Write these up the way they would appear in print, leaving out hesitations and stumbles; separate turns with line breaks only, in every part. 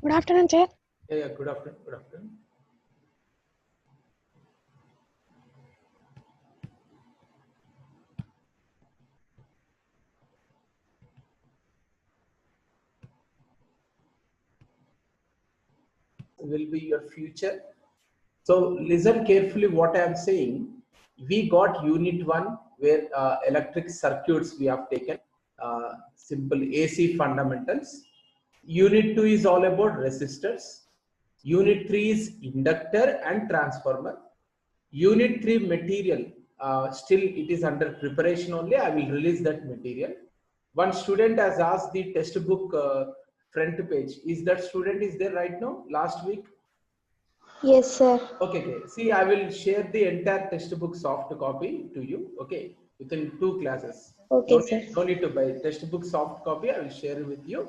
Good afternoon, Chair.
Yeah, good afternoon. Good afternoon. Will be your future. So listen carefully what I am saying. We got unit 1 where electric circuits we have taken, simple AC fundamentals. Unit 2 is all about resistors. Unit 3 is inductor and transformer. Unit 3 material, still it is under preparation only. I will release that material. One student has asked the textbook front page. Is that student is there right now? Last week?
Yes, sir.
Okay. See, I will share the entire textbook soft copy to you. Okay, within 2 classes.
Okay, sir.
No need to buy textbook soft copy. I will share it with you.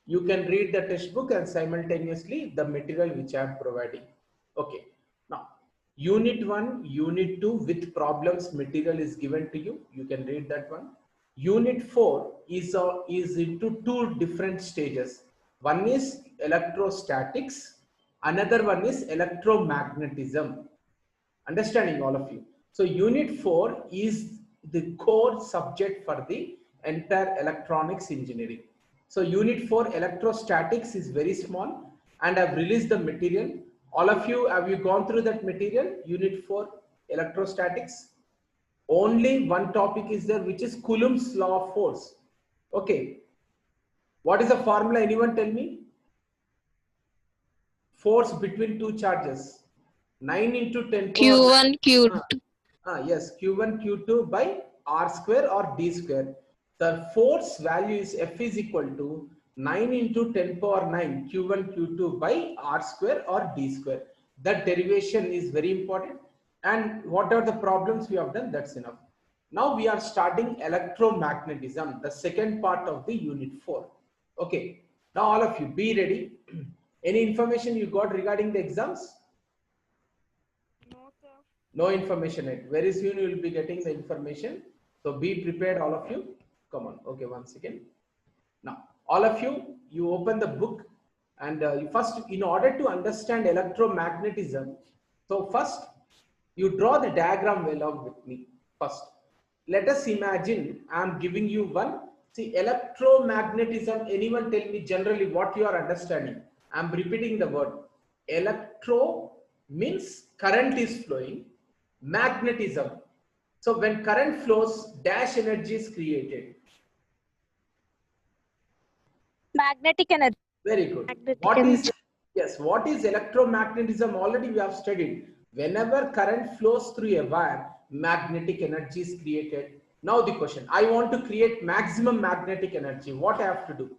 You can read the textbook and simultaneously the material which I am providing. Okay. Now, Unit 1, Unit 2 with problems material is given to you. You can read that one. Unit 4 is into 2 different stages. One is electrostatics. Another one is electromagnetism. Understanding all of you. So Unit 4 is the core subject for the entire electronics engineering. So Unit 4 electrostatics is very small and I've released the material. All of you, have you gone through that material? Unit 4 electrostatics. Only one topic is there, which is Coulomb's law of force. Okay. What is the formula? Anyone tell me? Force between two charges. 9 into 10 power.
Q1, Q2.
Yes, Q1, Q2 by R square or D square. The force value is F is equal to 9 into 10 power 9 Q1, Q2 by R square or D square. That derivation is very important. And what are the problems we have done? That's enough. Now we are starting electromagnetism, the second part of the Unit 4. Okay. Now all of you be ready. Any information you got regarding the exams?
No, sir.
No information yet. Very soon you will be getting the information. So be prepared, all of you. Come on. Okay, once again. Now, all of you, you open the book and you first, in order to understand electromagnetism, so first you draw the diagram along with me. First, let us imagine I am giving you one. See, electromagnetism, anyone tell me generally what you are understanding? I am repeating the word. Electro means current is flowing. Magnetism. So when current flows, dash energy is created.
Magnetic energy.
Very good.
Magnetic
What
energy.
is, yes, what is electromagnetism? Already we have studied. Whenever current flows through a wire, magnetic energy is created. Now the question, I want to create maximum magnetic energy. What I have to do?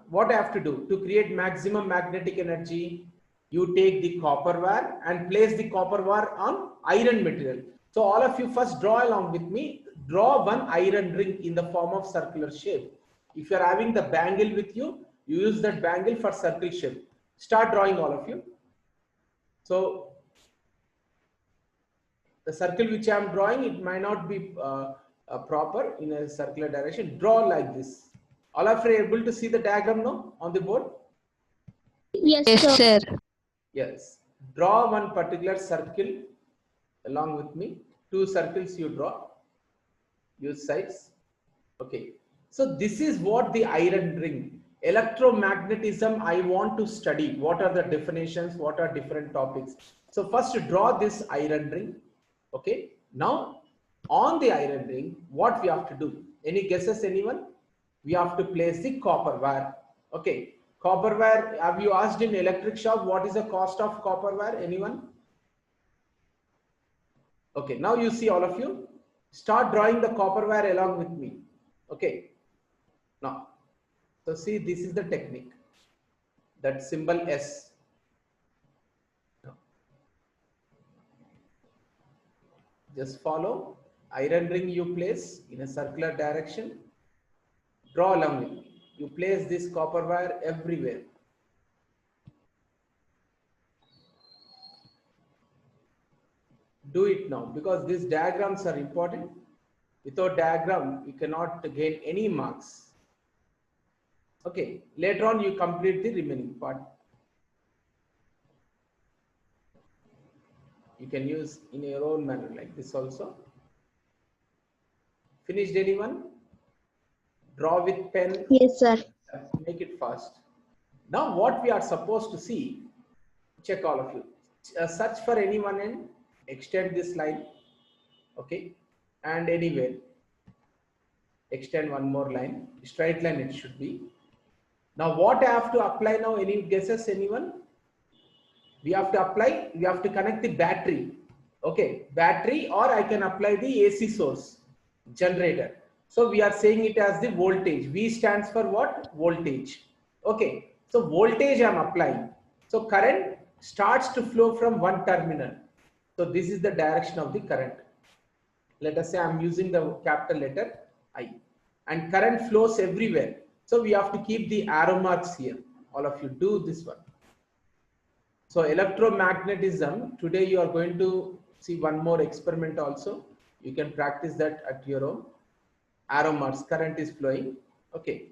What I have to do to create maximum magnetic energy? You take the copper wire and place the copper wire on iron material. So all of you first draw along with me. Draw one iron ring in the form of circular shape. If you are having the bangle with you, you use that bangle for circle shape. Start drawing, all of you. So the circle which I am drawing, it might not be proper in a circular direction. Draw like this. All of you are able to see the diagram now on the board?
Yes,
Yes,
sir.
sir.
Yes. Draw one particular circle along with me. 2 circles you draw. Use sides. Okay. So this is what the iron ring. Electromagnetism I want to study. What are the definitions? What are different topics? So first draw this iron ring. Okay. Now on the iron ring, what we have to do? Any guesses, anyone? We have to place the copper wire. Okay. Copper wire, have you asked in electric shop what is the cost of copper wire? Anyone? Okay, now you see, all of you, start drawing the copper wire along with me. Okay. Now, so see, this is the technique. That symbol S. Just follow. Iron ring you place in a circular direction. Draw along with me. You place this copper wire everywhere. Do it now, because these diagrams are important. Without diagram, you cannot gain any marks. Okay, later on you complete the remaining part. You can use in your own manner like this also. Finished anyone? Draw with pen,
Yes, sir.
make it fast. Now what we are supposed to see, check all of you. Search for anyone and extend this line, okay? And anywhere, extend one more line, straight line it should be. Now what I have to apply now, any guesses, anyone? We have to apply, we have to connect the battery, okay? Battery, or I can apply the AC source, generator. So we are saying it as the voltage. V stands for what? Voltage. Okay, so voltage I am applying. So current starts to flow from one terminal. So this is the direction of the current. Let us say I am using the capital letter I, and current flows everywhere. So we have to keep the arrow marks here. All of you do this one. So electromagnetism, today you are going to see one more experiment also. You can practice that at your own. Arrow marks, current is flowing. Okay.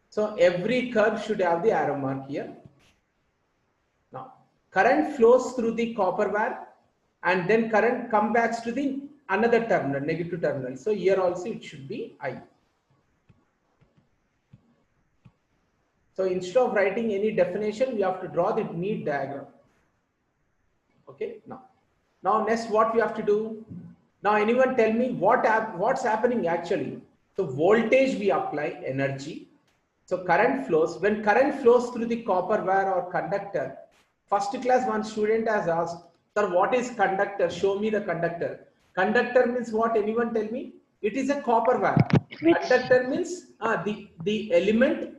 So every curve should have the arrow mark here. Now, current flows through the copper wire, and then current comes back to the another terminal, negative terminal. So here also it should be I. So instead of writing any definition, we have to draw the neat diagram. Okay, now next what we have to do? Now anyone tell me what's happening actually? So voltage we apply energy. So current flows. When current flows through the copper wire or conductor, first class one student has asked, sir, what is conductor? Show me the conductor. Conductor means what? Anyone tell me? It is a copper wire. Conductor means the element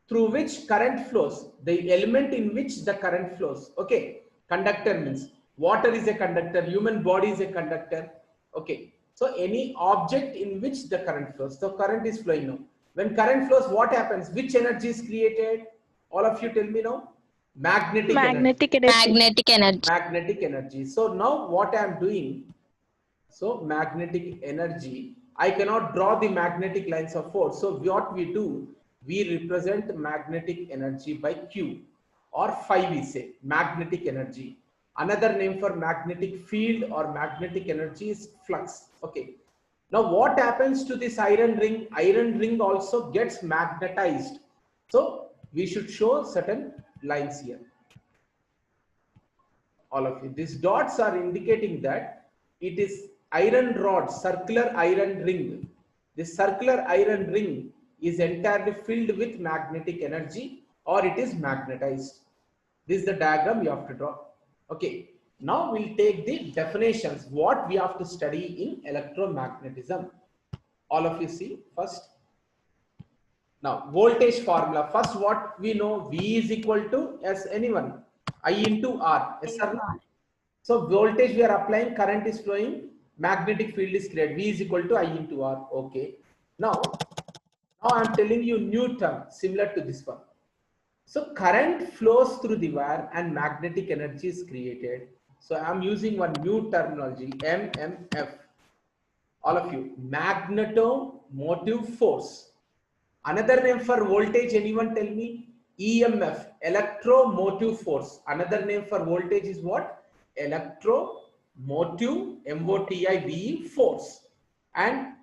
through which current flows, the element in which the current flows. Okay, conductor means water is a conductor, human body is a conductor. Okay, so any object in which the current flows. So current is flowing now. When current flows, what happens? Which energy is created? All of you tell me now. Magnetic energy.
Magnetic energy.
Magnetic energy.
Magnetic energy. So now what I am doing, so magnetic energy, I cannot draw the magnetic lines of force. So what we do, we represent magnetic energy by Q or phi, we say magnetic energy. Another name for magnetic field or magnetic energy is flux. Okay. Now what happens to this iron ring? Iron ring also gets magnetized. So we should show certain lines here. All of you, these dots are indicating that it is iron rod, circular iron ring. This circular iron ring is entirely filled with magnetic energy, or it is magnetized. This is the diagram you have to draw. Okay, now we'll take the definitions, what we have to study in electromagnetism. All of you see first. Now voltage formula, first what we know, V is equal to, as anyone, I into R. Yes or no? So voltage we are applying, current is flowing, magnetic field is created. V is equal to I into R. Okay. Now I am telling you new term similar to this one. So current flows through the wire and magnetic energy is created. So I am using one new terminology, MMF. All of you, magnetomotive force. Another name for voltage, anyone tell me? EMF, electromotive force. Another name for voltage is what? Electromotive, MOTIVE force. And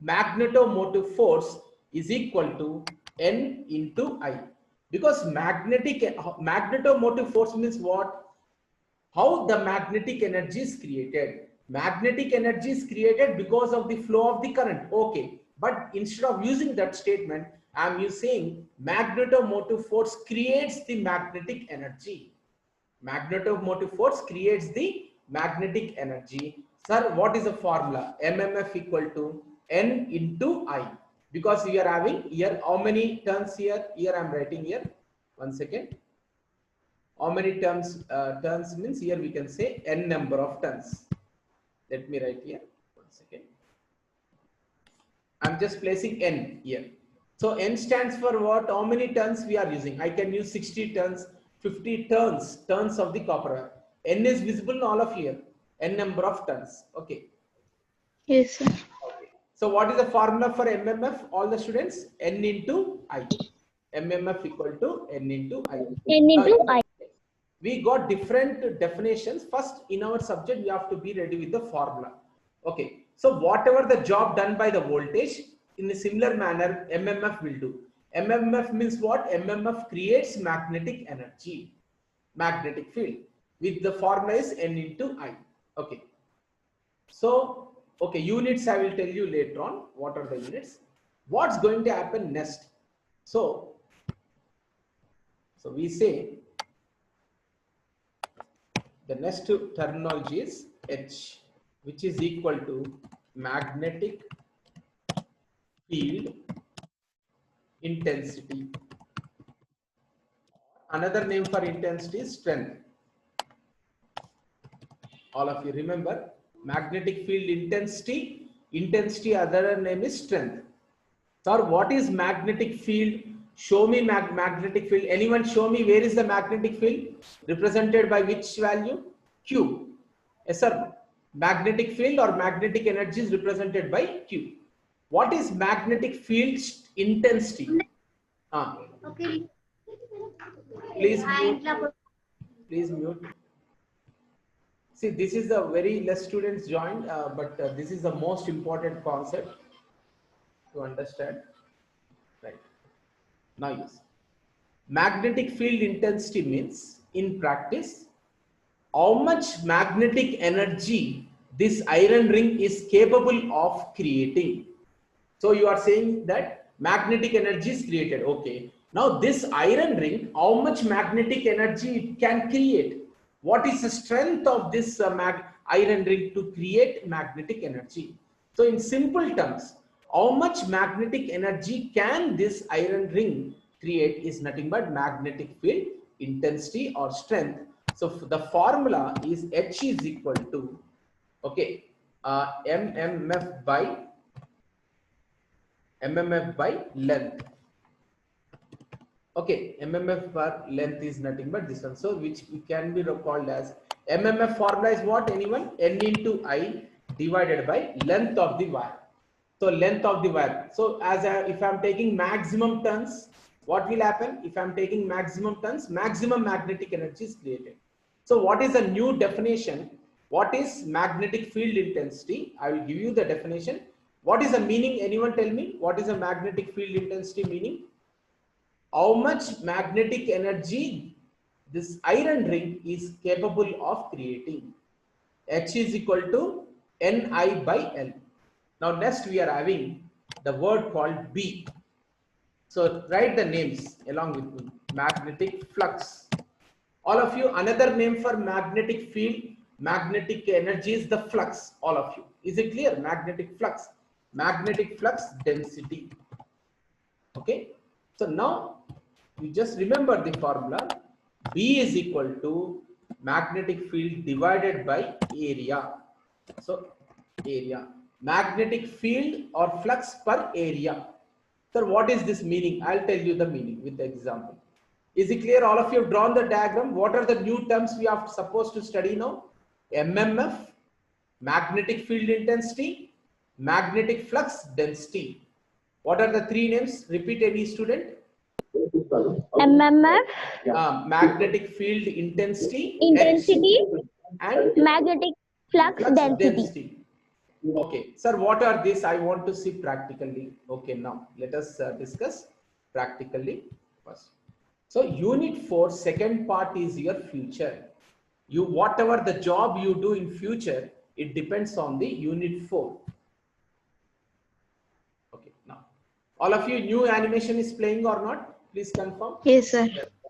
magnetomotive force is equal to N into I. Because magnetomotive force means what? How the magnetic energy is created. Magnetic energy is created because of the flow of the current. Okay. But instead of using that statement, I am using magnetomotive force creates the magnetic energy. Magnetomotive force creates the magnetic energy. Sir, what is the formula? MMF equal to N into I. Because we are having here, how many turns here? Here I am writing here. 1 second. How many turns? Turns means here we can say N number of turns. Let me write here. 1 second. I'm just placing N here. So N stands for what? How many turns we are using? I can use 60 turns, 50 turns of the copper wire. N is visible in all of here. N number of turns. Okay.
Yes, sir.
Okay. So what is the formula for MMF? All the students, N into I. MMF equal to N into I.
N into
Now,
I.
we got different definitions. First, in our subject, we have to be ready with the formula. Okay. So whatever the job done by the voltage, in a similar manner, MMF will do. MMF means what? MMF creates magnetic energy, magnetic field. With the formula is N into I. Okay. So, okay, units I will tell you later on. What are the units? What's going to happen next? So we say the next terminology is H, which is equal to magnetic field intensity. Another name for intensity is strength. All of you remember magnetic field intensity. Intensity, other name is strength. Sir, what is magnetic field? Show me magnetic field. Anyone show me where is the magnetic field? Represented by which value? Q. Yes, sir. Magnetic field or magnetic energy is represented by Q. What is magnetic field intensity?
Okay.
Please mute. Please mute. See, this is the very less students joined, but this is the most important concept to understand. Right. Now, yes. Magnetic field intensity means, in practice, how much magnetic energy this iron ring is capable of creating. So you are saying that magnetic energy is created. Okay. Now this iron ring, how much magnetic energy it can create? What is the strength of this iron ring to create magnetic energy? So in simple terms, how much magnetic energy can this iron ring create is nothing but magnetic field intensity or strength. So the formula is H is equal to, okay, MMF by length. Okay, MMF per length is nothing but this one. So which can be called as MMF formula is what? Anyone? N into I divided by length of the wire. So length of the wire. So if I am taking maximum turns, what will happen? If I am taking maximum turns, maximum magnetic energy is created. So what is the new definition? What is magnetic field intensity? I will give you the definition. What is the meaning? Anyone tell me? What is a magnetic field intensity meaning? How much magnetic energy this iron ring is capable of creating. H is equal to Ni by L. Now next we are having the word called B. So write the names along with me. Magnetic flux. All of you, another name for magnetic field, magnetic energy is the flux. All of you. Is it clear? Magnetic flux. Magnetic flux density. Okay. So now you just remember the formula. B is equal to magnetic field divided by area. So area. Magnetic field or flux per area. Sir, what is this meaning? I'll tell you the meaning with the example. Is it clear? All of you have drawn the diagram. What are the new terms we are supposed to study now? MMF, magnetic field intensity, magnetic flux density. What are the three names? Repeat, any student.
MMF,
Magnetic field intensity,
intensity,
H, and
magnetic flux density.
Okay, sir, what are these? I want to see practically. Okay, now let us discuss practically first. So unit 4, second part is your future. You, whatever the job you do in future, it depends on the unit 4. Okay, now all of you, new animation is playing or not? Please confirm.
Yes, sir.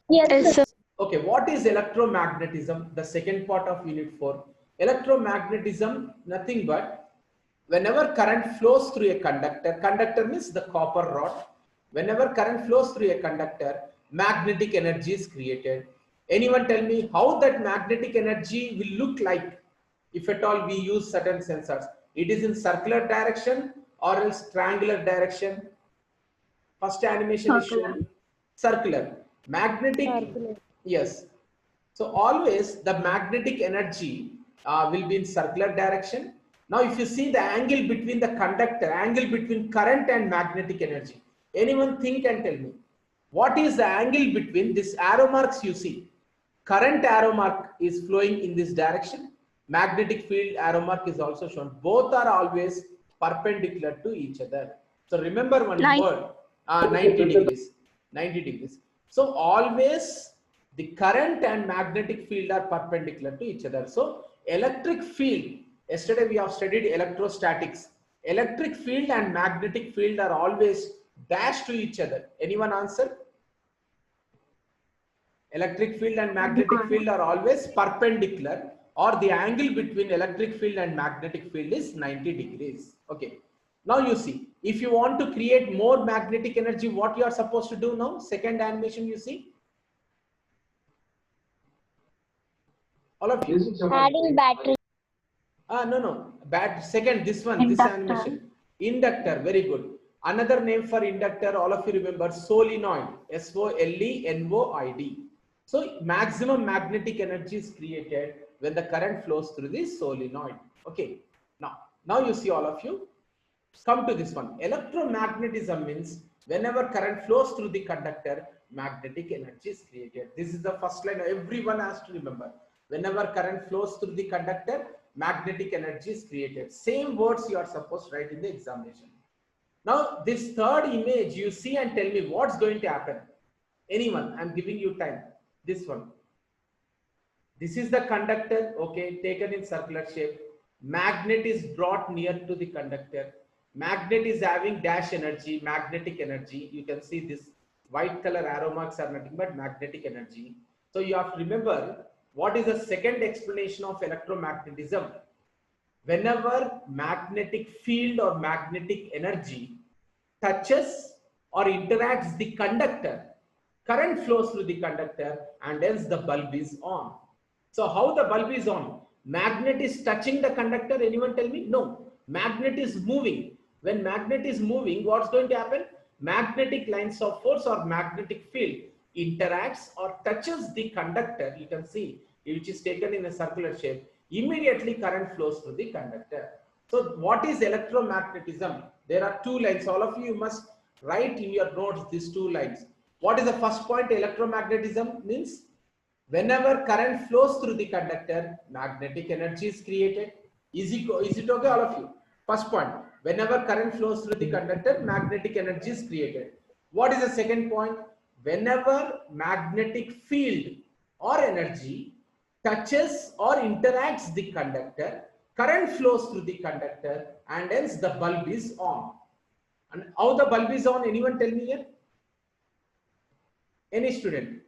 Yes, sir.
Okay, what is electromagnetism? The second part of unit 4. Electromagnetism, nothing but whenever current flows through a conductor, conductor means the copper rod. Whenever current flows through a conductor, magnetic energy is created. Anyone tell me how that magnetic energy will look like if at all we use certain sensors? It is in circular direction or else triangular direction? First animation is shown circular. Magnetic, yes. So always the magnetic energy will be in circular direction. Now, if you see the angle between the conductor, angle between current and magnetic energy, anyone think and tell me, what is the angle between this arrow marks you see? Current arrow mark is flowing in this direction. Magnetic field arrow mark is also shown. Both are always perpendicular to each other. So remember one word, 90 degrees, 90 degrees. So always the current and magnetic field are perpendicular to each other. So electric field, yesterday we have studied electrostatics. Electric field and magnetic field are always dash to each other. Anyone answer? Electric field and magnetic field are always perpendicular, or the angle between electric field and magnetic field is 90 degrees. Okay. Now you see, if you want to create more magnetic energy, what you are supposed to do now? Second animation you see. All of you.
Adding battery.
No. Second, this one, this animation. Inductor, very good. Another name for inductor, all of you remember, solenoid, SOLENOID. So maximum magnetic energy is created when the current flows through this solenoid. Okay. Now you see, all of you, come to this one. Electromagnetism means whenever current flows through the conductor, magnetic energy is created. This is the first line everyone has to remember. Whenever current flows through the conductor, magnetic energy is created. Same words you are supposed to write in the examination. Now this third image you see and tell me what's going to happen. Anyone, I'm giving you time. This one. This is the conductor, okay, taken in circular shape. Magnet is brought near to the conductor. Magnet is having dash energy, magnetic energy. You can see this white color arrow marks are nothing but magnetic energy. So you have to remember, what is the second explanation of electromagnetism? Whenever magnetic field or magnetic energy touches or interacts the conductor, current flows through the conductor and hence the bulb is on. So how the bulb is on? Magnet is touching the conductor. Anyone tell me? No. Magnet is moving. When magnet is moving, what's going to happen? Magnetic lines of force or magnetic field interacts or touches the conductor. You can see, which is taken in a circular shape. Immediately current flows through the conductor. So what is electromagnetism? There are two lines. All of you must write in your notes these two lines. What is the first point? Electromagnetism means whenever current flows through the conductor, magnetic energy is created. Is it okay, all of you? First point, whenever current flows through the conductor, magnetic energy is created. What is the second point? Whenever magnetic field or energy touches or interacts the conductor, current flows through the conductor and hence the bulb is on. And how the bulb is on? Anyone tell me here? Any student?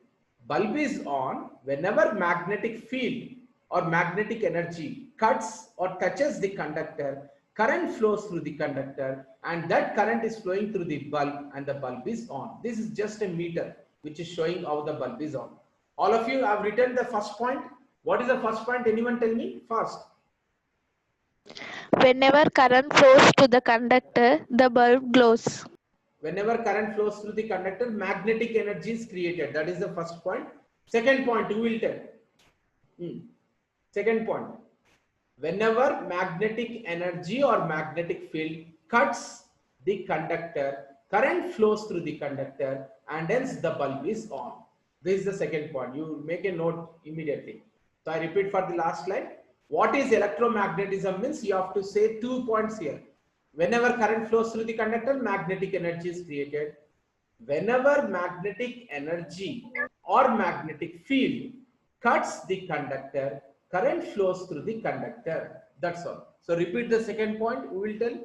Bulb is on whenever magnetic field or magnetic energy cuts or touches the conductor, current flows through the conductor and that current is flowing through the bulb and the bulb is on. This is just a meter which is showing how the bulb is on. All of you have written the first point. What is the first point? Anyone tell me first?
Whenever current flows to the conductor, the bulb glows.
Whenever current flows through the conductor, magnetic energy is created. That is the first point. Second point, who will tell? Second point. Whenever magnetic energy or magnetic field cuts the conductor, current flows through the conductor and hence the bulb is on. This is the second point. You make a note immediately. So I repeat for the last slide. What is electromagnetism means? You have to say 2 points here. Whenever current flows through the conductor, magnetic energy is created. Whenever magnetic energy or magnetic field cuts the conductor, current flows through the conductor. That's all. So repeat the second point. Who will tell?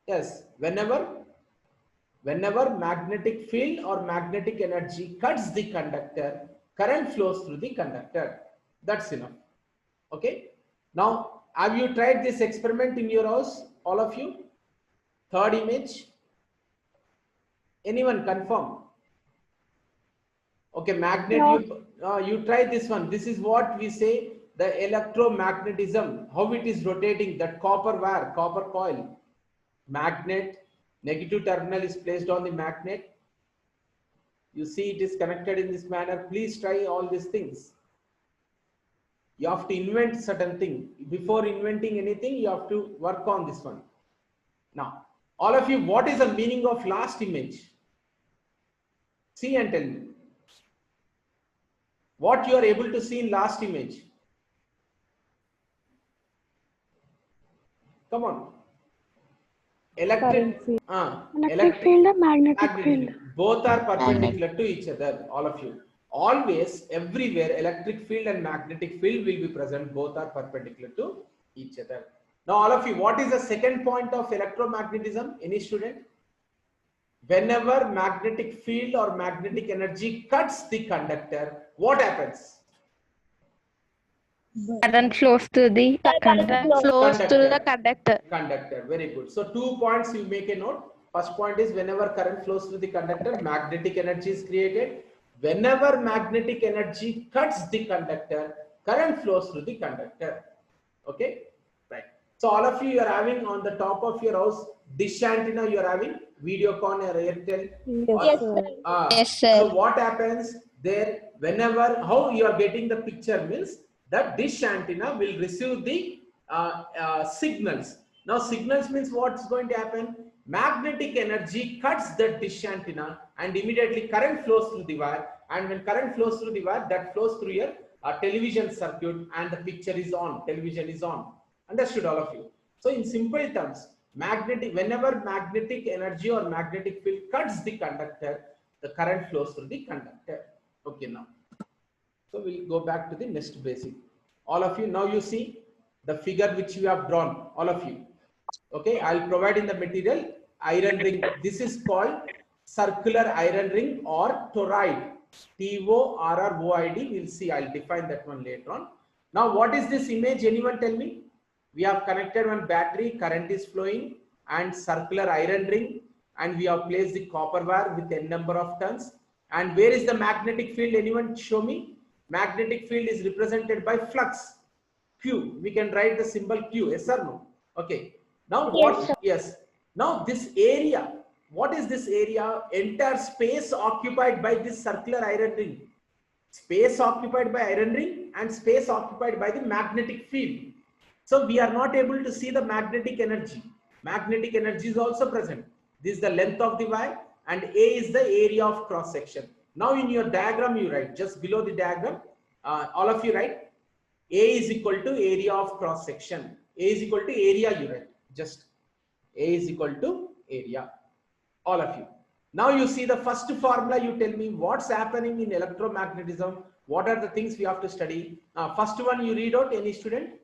Yes. Whenever magnetic field or magnetic energy cuts the conductor, current flows through the conductor. That's enough. Okay. Now, have you tried this experiment in your house? All of you? Third image. Anyone confirm? Okay, magnet. No. You try this one. This is what we say the electromagnetism. How it is rotating. That copper wire, copper coil. Magnet. Negative terminal is placed on the magnet. You see it is connected in this manner. Please try all these things. You have to invent certain thing. Before inventing anything, you have to work on this one. Now, all of you, what is the meaning of last image? See and tell me. What you are able to see in last image? Come on. Electric
field and magnetic field.
Both are perpendicular to each other, all of you. Always, everywhere, electric field and magnetic field will be present. Both are perpendicular to each other. Now, all of you, what is the second point of electromagnetism? Any student? Whenever magnetic field or magnetic energy cuts the conductor, what happens?
Current flows through the
Conductor. Very good. So 2 points you make a note. First point is whenever current flows through the conductor, magnetic energy is created. Whenever magnetic energy cuts the conductor, current flows through the conductor. Okay, right. So all of you are having on the top of your house dish antenna. You are having Videocon or Airtel.
Yes, sir.
Yes, sir.
So what happens there? Whenever how you are getting the picture means that dish antenna will receive the signals. Now signals means what's going to happen? Magnetic energy cuts the dish antenna and immediately current flows through the wire, and when current flows through the wire, that flows through your television circuit and the picture is on, television is on. Understood all of you? So in simple terms, whenever magnetic energy or magnetic field cuts the conductor, the current flows through the conductor. Okay, now. So we'll go back to the next basic. All of you, now you see the figure which you have drawn, all of you. Okay, I'll provide in the material iron ring. This is called circular iron ring or toroid. T-O-R-R-O-I-D. We'll see, I'll define that one later on. Now, what is this image? Anyone tell me? We have connected one battery, current is flowing, and circular iron ring, and we have placed the copper wire with n number of turns. And where is the magnetic field? Anyone show me? Magnetic field is represented by flux Q. We can write the symbol Q. Yes or no? Okay. Now what?
Yes,
Yes. Now this area. What is this area? Entire space occupied by this circular iron ring. Space occupied by iron ring and space occupied by the magnetic field. So we are not able to see the magnetic energy. Magnetic energy is also present. This is the length of the wire and A is the area of cross section. Now in your diagram you write, just below the diagram, all of you write A is equal to area of cross section. A is equal to area, you write. Just A is equal to area. All of you. Now you see the first formula, you tell me what's happening in electromagnetism. What are the things we have to study? First one you read out, any student?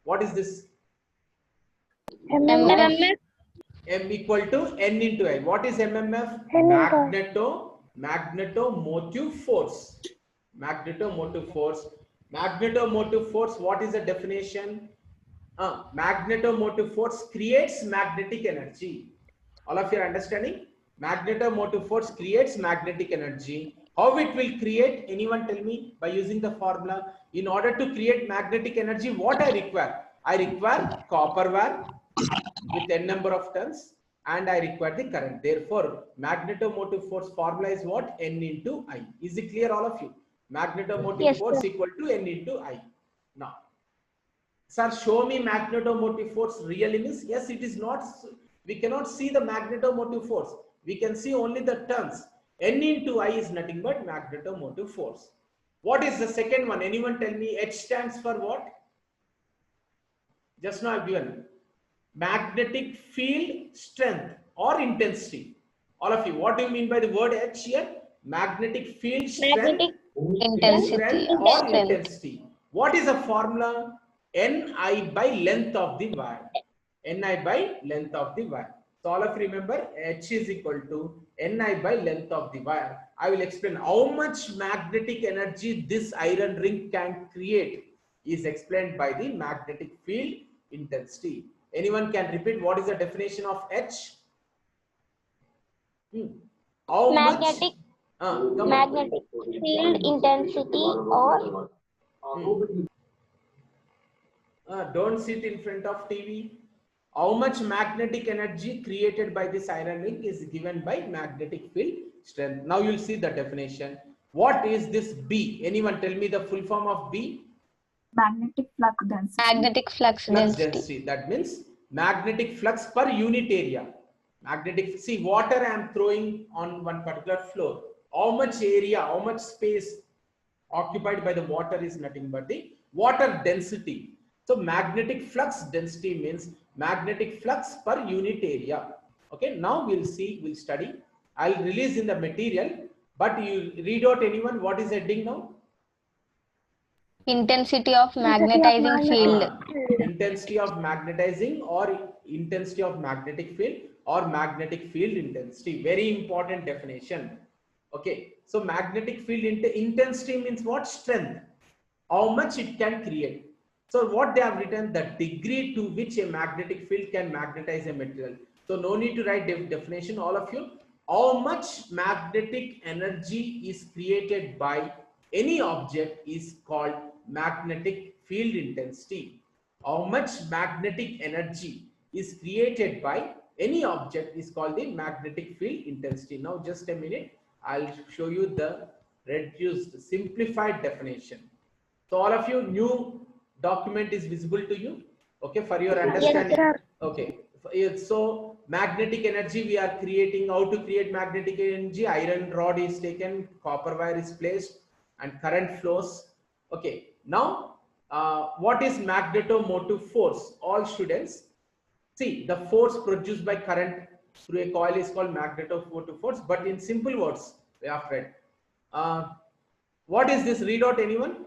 What is this?
MMF.
M equal to N into I. What is MMF? Magnetomotive force. Magnetomotive force. Magnetomotive force, what is the definition? Magnetomotive force creates magnetic energy. All of you are understanding? Magnetomotive force creates magnetic energy. How it will create? Anyone tell me by using the formula? In order to create magnetic energy, what I require? I require copper wire with n number of turns and I require the current. Therefore, magnetomotive force formula is what? N into I. Is it clear all of you? Magnetomotive force equal to N into I. Now, sir, show me magnetomotive force really means? Yes, it is not. We cannot see the magnetomotive force. We can see only the turns. N into I is nothing but magnetomotive force. What is the second one? Anyone tell me? H stands for what? Just now I've given. Magnetic field strength or intensity. All of you, what do you mean by the word H here? Magnetic field strength,
Intensity.
or intensity. What is the formula? Ni by length of the wire. Ni by length of the wire. So all of you remember H is equal to Ni by length of the wire. I will explain how much magnetic energy this iron ring can create is explained by the magnetic field intensity. Anyone can repeat what is the definition of H? How
Magnetic
magnetic
field intensity or
don't sit in front of TV. How much magnetic energy created by this iron ring is given by magnetic field strength. Now you'll see the definition. What is this B? Anyone tell me the full form of B?
Magnetic flux density.
Magnetic flux
Flux
density.
density. That means magnetic flux per unit area. Magnetic, see, water I am throwing on one particular floor. How much area, how much space occupied by the water is nothing but the water density. So magnetic flux density means magnetic flux per unit area. Okay, now we'll see, we'll study. I'll release in the material, but you read out anyone what is heading now?
Intensity of
Intensity of
magnetizing
magnetic
field.
field.
Intensity of magnetizing or intensity of magnetic field or magnetic field intensity. Very important definition. Okay, so magnetic field intensity means what? Strength, how much it can create. So what they have written, the degree to which a magnetic field can magnetize a material. So no need to write definition, all of you. How much magnetic energy is created by any object is called magnetic field intensity. How much magnetic energy is created by any object is called the magnetic field intensity. Now just a minute, I'll show you the reduced simplified definition. So all of you, new document is visible to you, okay, for your understanding.
sir.
Okay, so magnetic energy we are creating. How to create magnetic energy? Iron rod is taken, copper wire is placed, and current flows. Okay, now what is magnetomotive force? All students, see, the force produced by current through a coil is called magnetomotive force. But in simple words, we have read. What is this? Read out anyone?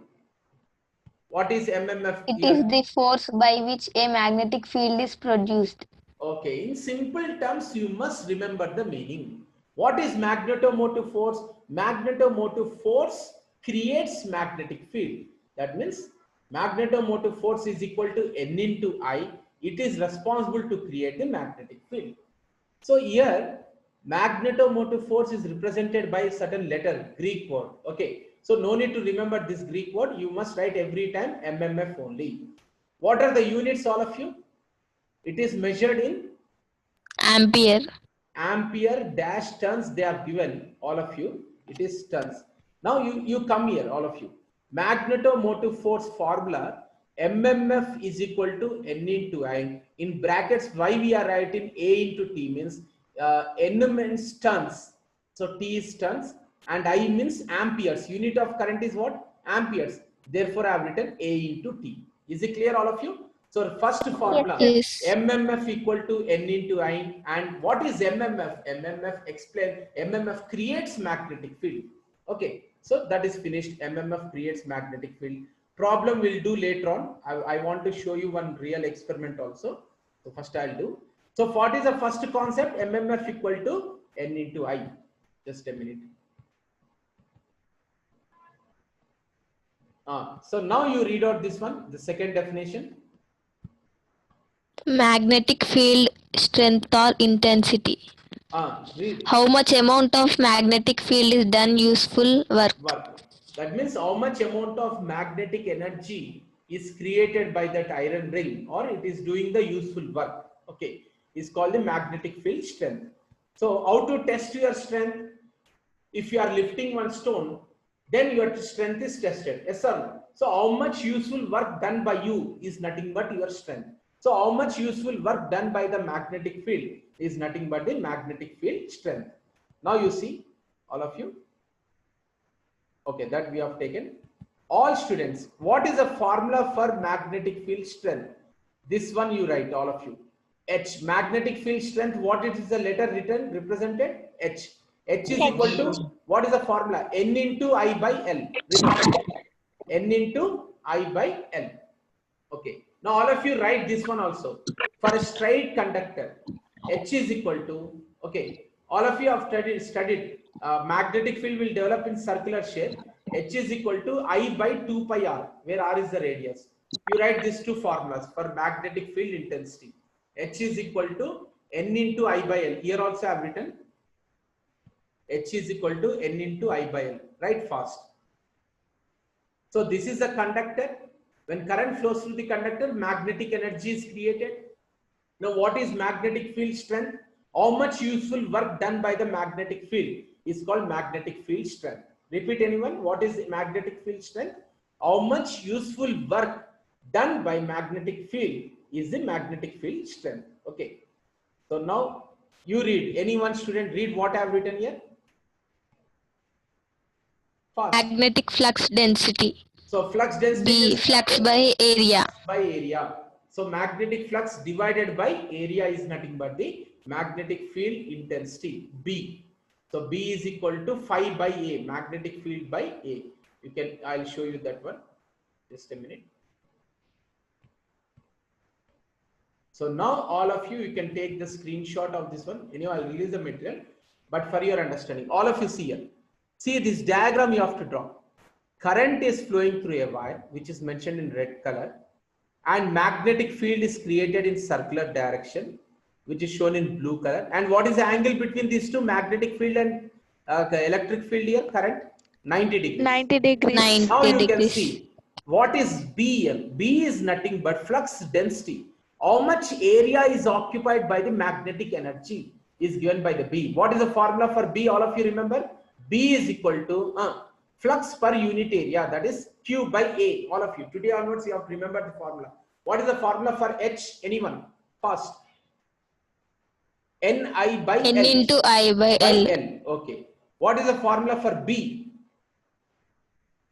What is MMF
It
here?
is the force by which a magnetic field is produced.
Okay, in simple terms, you must remember the meaning. What is magnetomotive force? Magnetomotive force creates magnetic field. That means magnetomotive force is equal to N into I. It is responsible to create the magnetic field. So here, magnetomotive force is represented by a certain letter, Greek word. Okay, so no need to remember this Greek word. You must write every time MMF only. What are the units, all of you? It is measured in
Ampere.
ampere dash tons. They are given, all of you. It is tons. Now you come here, all of you. Magnetomotive force formula, MMF is equal to N into I. In brackets, why we are writing A into T means N means tons, so T is tons, and I means amperes. Unit of current is what? Amperes. Therefore I have written A into T. Is it clear, all of you? So first formula,
Yes.
MMF equal to N into I. And what is MMF? MMF explain. MMF creates magnetic field. Okay, so that is finished. MMF creates magnetic field. Problem we'll do later on. I want to show you one real experiment also. So first I'll do. So what is the first concept? MMF equal to N into I. Just a minute. So now you read out this one, the second definition.
Magnetic field strength or intensity.
Read.
How much amount of magnetic field is done useful work.
That means how much amount of magnetic energy is created by that iron ring, or it is doing the useful work. Okay, is called the magnetic field strength. So how to test your strength? If you are lifting one stone, then your strength is tested. Yes or no? So how much useful work done by you is nothing but your strength. So how much useful work done by the magnetic field is nothing but the magnetic field strength. Now you see, all of you. Okay, that we have taken. All students, what is the formula for magnetic field strength? This one you write, all of you. H, magnetic field strength, what it is the letter written, represented? H. H is equal to, what is the formula? N into I by L. Repeat. N into I by L. Okay. Now all of you write this one also. For a straight conductor, H is equal to, okay, all of you have studied magnetic field will develop in circular shape. H is equal to I by 2 pi R, where R is the radius. You write these two formulas for magnetic field intensity. H is equal to N into I by L. Here also I have written H is equal to N into I by L. Write fast. So this is a conductor. When current flows through the conductor, magnetic energy is created. Now what is magnetic field strength? How much useful work done by the magnetic field is called magnetic field strength. Repeat anyone, what is magnetic field strength? How much useful work done by magnetic field is the magnetic field strength. Okay. So now you read. Any one student read what I have written here. Fast.
Magnetic flux density.
So flux density
B.
is
Flux by area.
by area. So magnetic flux divided by area is nothing but the magnetic field intensity, B. So B is equal to phi by A, magnetic field by A. You can, I'll show you that one. Just a minute. So now all of you, you can take the screenshot of this one. Anyway, I'll release the material. But for your understanding, all of you see here. See this diagram you have to draw. Current is flowing through a wire, which is mentioned in red color. And magnetic field is created in circular direction, which is shown in blue color. And what is the angle between these two, magnetic field and electric field here, current? 90 degrees.
90 degrees.
90
Now you can
degrees.
see what is B here. B is nothing but flux density. How much area is occupied by the magnetic energy is given by the B. What is the formula for B? All of you remember? B is equal to flux per unit area, that is Q by A. All of you. Today onwards you have to remember the formula. What is the formula for H? Anyone? Fast. Ni by
N
L.
into I by L.
Okay. What is the formula for B?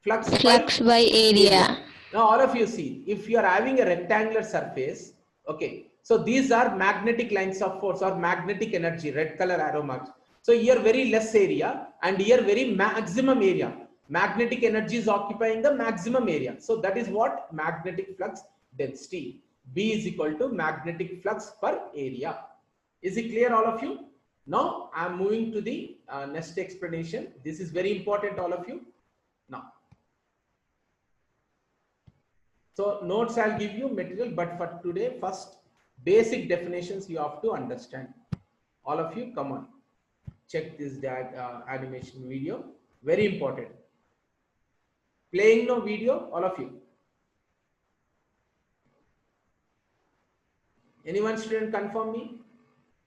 Flux by area.
Now all of you see, if you are having a rectangular surface, okay, so these are magnetic lines of force or magnetic energy, red color arrow marks. So here very less area and here very maximum area. Magnetic energy is occupying the maximum area. So that is what magnetic flux density. B is equal to magnetic flux per area. Is it clear, all of you? Now I am moving to the next explanation. This is very important, all of you. Now, so notes I'll give you material, but for today, first basic definitions you have to understand. All of you, come on, check this animation video. Very important. Playing no video, all of you. Anyone student confirm me?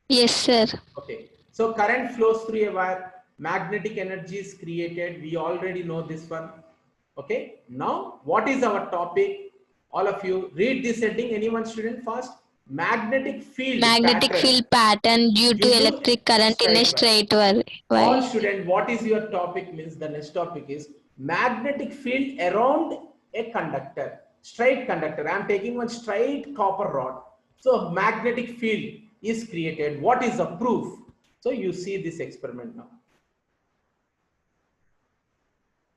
Yes, sir.
Okay. So current flows through a wire. Magnetic energy is created. We already know this one. Okay. Now, what is our topic? All of you read this heading. Anyone student fast? Magnetic field.
Magnetic
pattern
field pattern due
due
to electric current in a straight wire.
All student, what is your topic? Means the next topic is magnetic field around a conductor, straight conductor. I am taking one straight copper rod. So magnetic field is created. What is the proof? So you see this experiment now.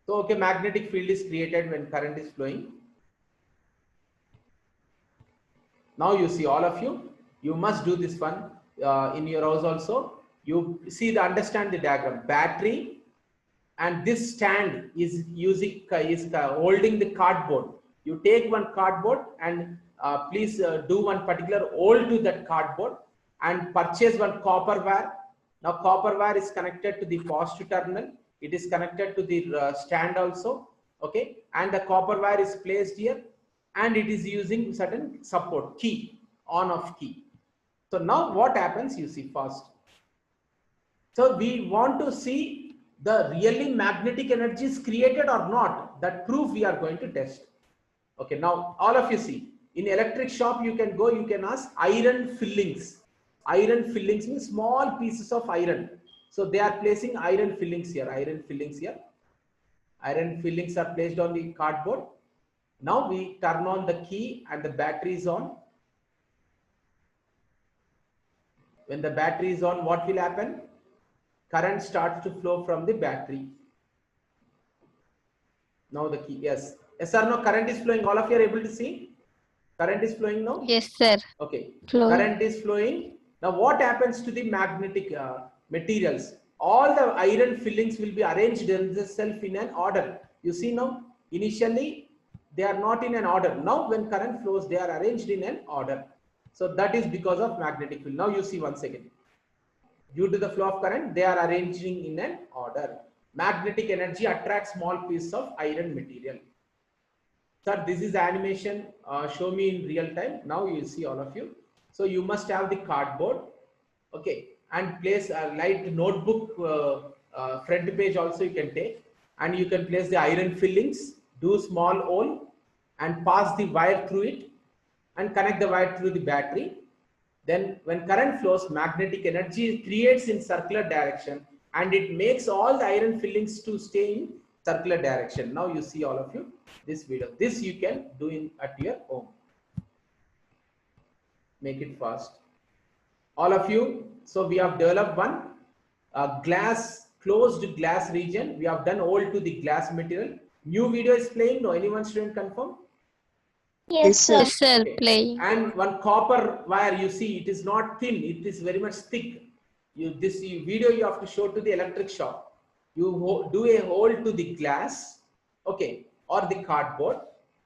So okay, magnetic field is created when current is flowing. Now you see, all of you, you must do this one in your house also. You see understand the diagram. Battery and this stand is using holding the cardboard. You take one cardboard and please do one particular hole to that cardboard and purchase one copper wire. Now copper wire is connected to the positive terminal. It is connected to the stand also. Okay, and the copper wire is placed here and it is using certain support key, on off key. So now what happens, you see first. So we want to see the really magnetic energy is created or not. That proof we are going to test. Okay, now all of you see, in electric shop you can go, you can ask iron fillings. Iron fillings means small pieces of iron. So they are placing iron fillings here, iron fillings here. Iron fillings are placed on the cardboard. Now we turn on the key and the battery is on. When the battery is on, what will happen? Current starts to flow from the battery. Now the key, yes. Yes or no, current is flowing. All of you are able to see? Current is flowing now?
Yes, sir.
Okay.
Flow.
Current is flowing. Now what happens to the magnetic materials? All the iron fillings will be arranged themselves in an order. You see now, initially they are not in an order. Now when current flows, they are arranged in an order. So that is because of magnetic field. Now you see once again. Due to the flow of current, they are arranging in an order. Magnetic energy attracts small piece of iron material. Sir, this is animation. Show me in real time. Now you see all of you. So you must have the cardboard. Okay. And place a light notebook front page also you can take. And you can place the iron fillings. do small hole and pass the wire through it and connect the wire through the battery. Then when current flows, magnetic energy creates in circular direction and it makes all the iron fillings to stay in circular direction. Now you see all of you this video. This you can do at your home. Make it fast. All of you, so we have developed one closed glass region. We have done all to the glass material. New video is playing. No, anyone student confirm?
Yes, sir.
Yes, sir.
Okay.
Playing.
And one copper wire, you see, it is not thin, it is very much thick. This video you have to show to the electric shop. You do a hole to the glass, okay, or the cardboard,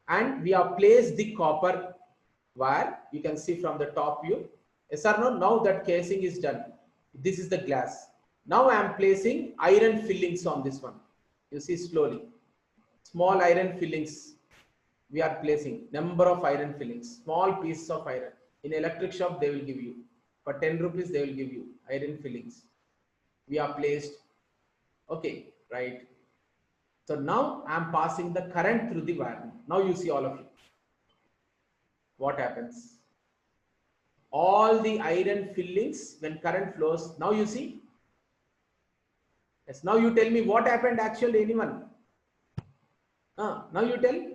and we have placed the copper wire. You can see from the top view. Yes or no? Now that casing is done. This is the glass. Now I am placing iron fillings on this one. You see slowly. Small iron fillings. We are placing number of iron fillings, small pieces of iron. In electric shop, they will give you. For 10 rupees, they will give you iron fillings. We are placed. Okay, right. So now I am passing the current through the wire. Now you see all of you. What happens? All the iron fillings, when current flows, now you see. Yes, now you tell me what happened actually, anyone? Now you tell.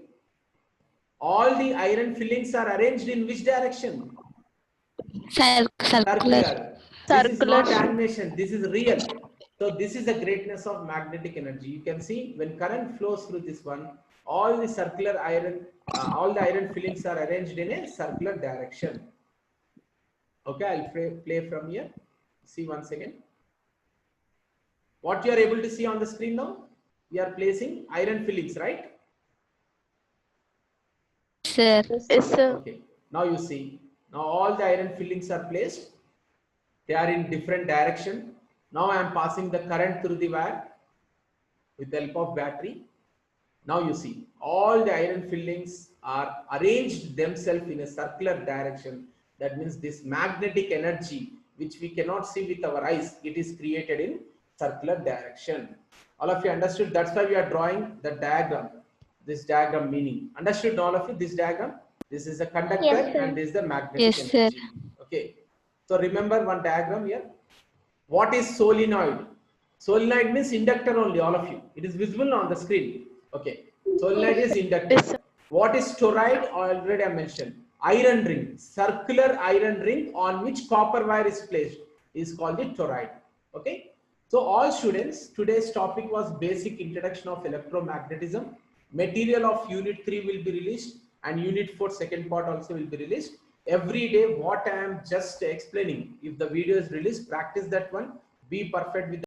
All the iron fillings are arranged in which direction?
Circular.
This is not animation, this is real. So this is the greatness of magnetic energy. You can see when current flows through this one, all the circular iron, all the iron fillings are arranged in a circular direction. Okay, I'll play from here. See once again. What you are able to see on the screen now? We are placing iron fillings, right?
Sir.
Yes, sir.
Okay. Now you see. Now all the iron fillings are placed. They are in different direction. Now I am passing the current through the wire with the help of battery. Now you see all the iron fillings are arranged themselves in a circular direction. That means this magnetic energy which we cannot see with our eyes, it is created in circular direction. All of you understood? That's why we are drawing the diagram. This diagram meaning. Understood all of you this diagram? This is the conductor
Yes, sir.
and this is the magnetic
Yes, sir.
energy. Okay. So remember one diagram here. What is solenoid? Solenoid means inductor only, all of you. It is visible on the screen. Okay. Solenoid is inductor.
Yes, sir.
What is toroid? Already I mentioned. Iron ring. Circular iron ring on which copper wire is placed is called the toroid. Okay. So all students, today's topic was basic introduction of electromagnetism. Material of unit 3 will be released and unit 4 second part also will be released. Every day what I am just explaining, if the video is released, practice that one, be perfect with